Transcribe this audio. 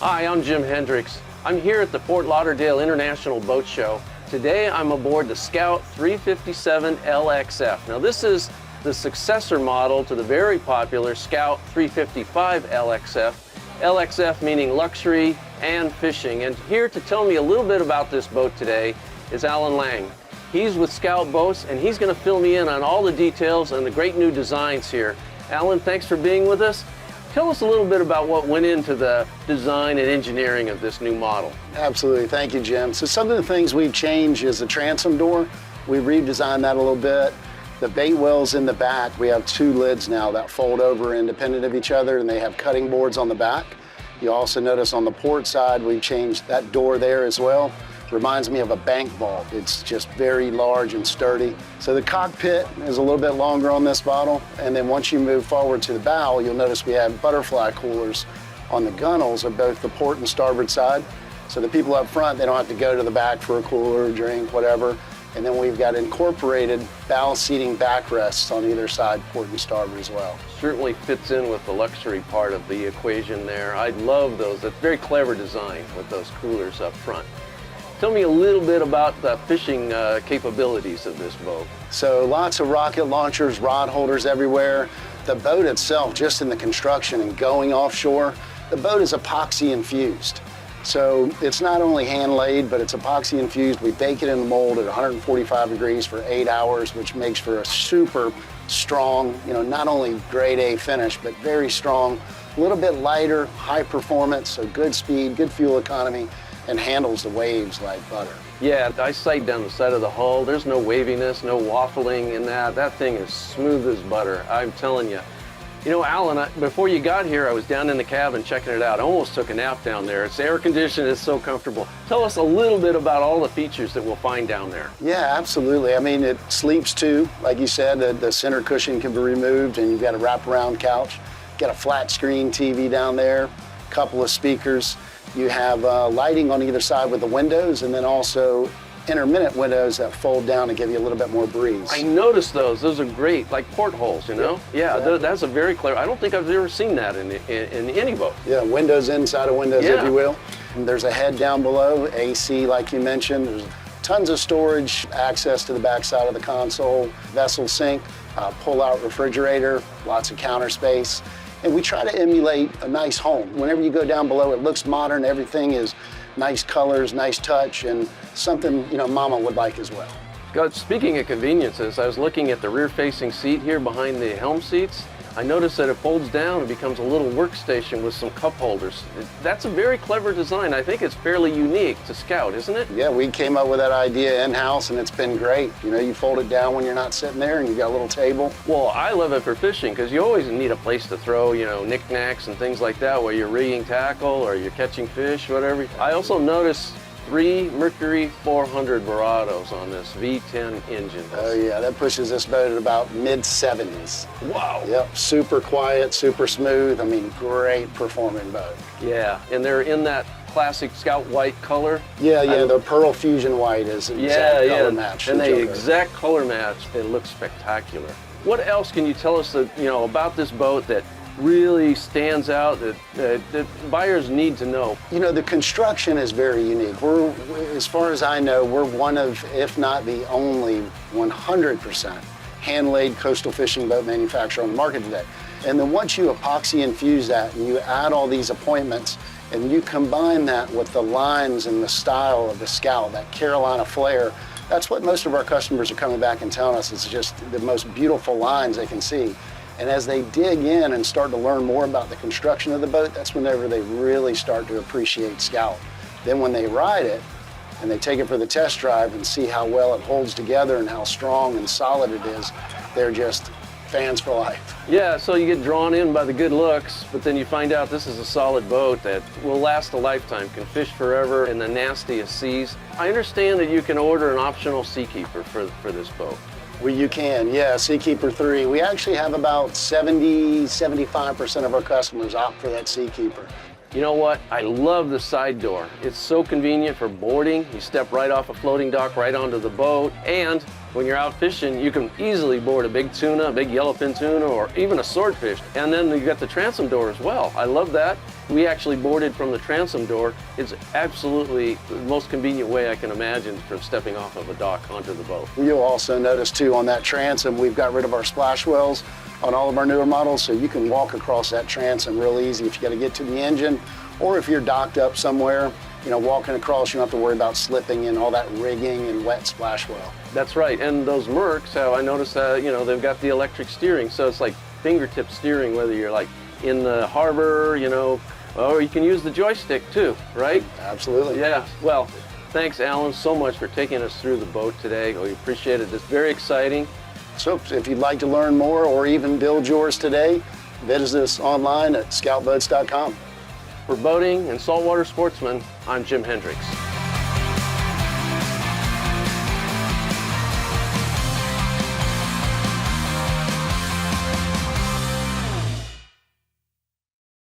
Hi, I'm Jim Hendricks. I'm here at the Fort Lauderdale International Boat Show. Today I'm aboard the Scout 357 LXF. Now this is the successor model to the very popular Scout 355 LXF. LXF meaning luxury and fishing. And here to tell me a little bit about this boat today is Alan Lang. He's with Scout Boats and he's going to fill me in on all the details and the great new designs here. Alan, thanks for being with us. Tell us a little bit about what went into the design and engineering of this new model. Absolutely, thank you, Jim. So some of the things we've changed is the transom door. We redesigned that a little bit. The bait wells in the back, we have two lids now that fold over independent of each other and they have cutting boards on the back. You also notice on the port side, we've changed that door there as well. Reminds me of a bank vault. It's just very large and sturdy. So the cockpit is a little bit longer on this model. And then once you move forward to the bow, you'll notice we have butterfly coolers on the gunnels of both the port and starboard side. So the people up front, they don't have to go to the back for a cooler, drink, whatever. And then we've got incorporated bow seating backrests on either side, port and starboard as well. Certainly fits in with the luxury part of the equation there. I love those. That's very clever design with those coolers up front. Tell me a little bit about the fishing capabilities of this boat. So lots of rocket launchers, rod holders everywhere. The boat itself, just in the construction and going offshore, the boat is epoxy infused. So it's not only hand laid, but it's epoxy infused. We bake it in the mold at 145 degrees for 8 hours, which makes for a super strong, not only grade A finish, but very strong, a little bit lighter, high performance, so good speed, good fuel economy, and handles the waves like butter. Yeah, I sight down the side of the hull. There's no waviness, no waffling in that. That thing is smooth as butter, I'm telling you. You know, Alan, before you got here, I was down in the cabin checking it out. I almost took a nap down there. It's air conditioned, it's so comfortable. Tell us a little bit about all the features that we'll find down there. Yeah, absolutely. I mean, it sleeps too. Like you said, the center cushion can be removed and you've got a wraparound couch. Got a flat screen TV down there, a couple of speakers. You have lighting on either side with the windows and then also intermittent windows that fold down and give you a little bit more breeze. I noticed those. Those are great, like portholes, you know? Yeah, that's a very clever. I don't think I've ever seen that in any boat. Yeah, windows inside of windows, if you will. And there's a head down below, AC like you mentioned. There's tons of storage, access to the back side of the console, vessel sink, pull-out refrigerator, lots of counter space. And we try to emulate a nice home. Whenever you go down below, it looks modern. Everything is nice colors, nice touch, and something, Mama would like as well. God, speaking of conveniences, I was looking at the rear-facing seat here behind the helm seats. I noticed that it folds down and becomes a little workstation with some cup holders. That's a very clever design. I think it's fairly unique to Scout, isn't it? Yeah, we came up with that idea in-house and it's been great. You fold it down when you're not sitting there and you've got a little table. Well, I love it for fishing because you always need a place to throw, knickknacks and things like that while you're rigging tackle or you're catching fish, whatever. I also noticed 3 Mercury 400 Verados on this V10 engine. Oh yeah, that pushes this boat at about mid-70s. Wow. Yep, super quiet, super smooth. I mean, great performing boat. Yeah, and they're in that classic Scout white color. Yeah, the Pearl Fusion White is the exact color match. And the exact color match, it looks spectacular. What else can you tell us that, about this boat that really stands out that buyers need to know? The construction is very unique. As far as I know, we're one of, if not the only 100% hand-laid coastal fishing boat manufacturer on the market today. And then once you epoxy infuse that and you add all these appointments and you combine that with the lines and the style of the Scout, that Carolina flare, that's what most of our customers are coming back and telling us is just the most beautiful lines they can see. And as they dig in and start to learn more about the construction of the boat, that's whenever they really start to appreciate Scout. Then when they ride it and they take it for the test drive and see how well it holds together and how strong and solid it is, they're just fans for life. Yeah, so you get drawn in by the good looks, but then you find out this is a solid boat that will last a lifetime, can fish forever in the nastiest seas. I understand that you can order an optional Seakeeper for this boat. Well, you can, yeah, Seakeeper 3. We actually have about 75% of our customers opt for that Seakeeper. You know what? I love the side door. It's so convenient for boarding. You step right off a floating dock right onto the boat. And when you're out fishing, you can easily board a big tuna, a big yellowfin tuna, or even a swordfish. And then you got the transom door as well. I love that. We actually boarded from the transom door. It's absolutely the most convenient way I can imagine for stepping off of a dock onto the boat. You'll also notice too on that transom, we've got rid of our splash wells on all of our newer models, so you can walk across that transom real easy if you got to get to the engine, or if you're docked up somewhere, you know, walking across, you don't have to worry about slipping in all that rigging and wet splash well. That's right, and those Mercs, I noticed you know, they've got the electric steering, so it's like fingertip steering, whether you're like in the harbor, you know, or you can use the joystick too, right? Absolutely. Yeah, well, thanks Alan so much for taking us through the boat today. We appreciate it. It's very exciting. So if you'd like to learn more or even build yours today, visit us online at scoutboats.com. For Boating and Saltwater Sportsman, I'm Jim Hendricks.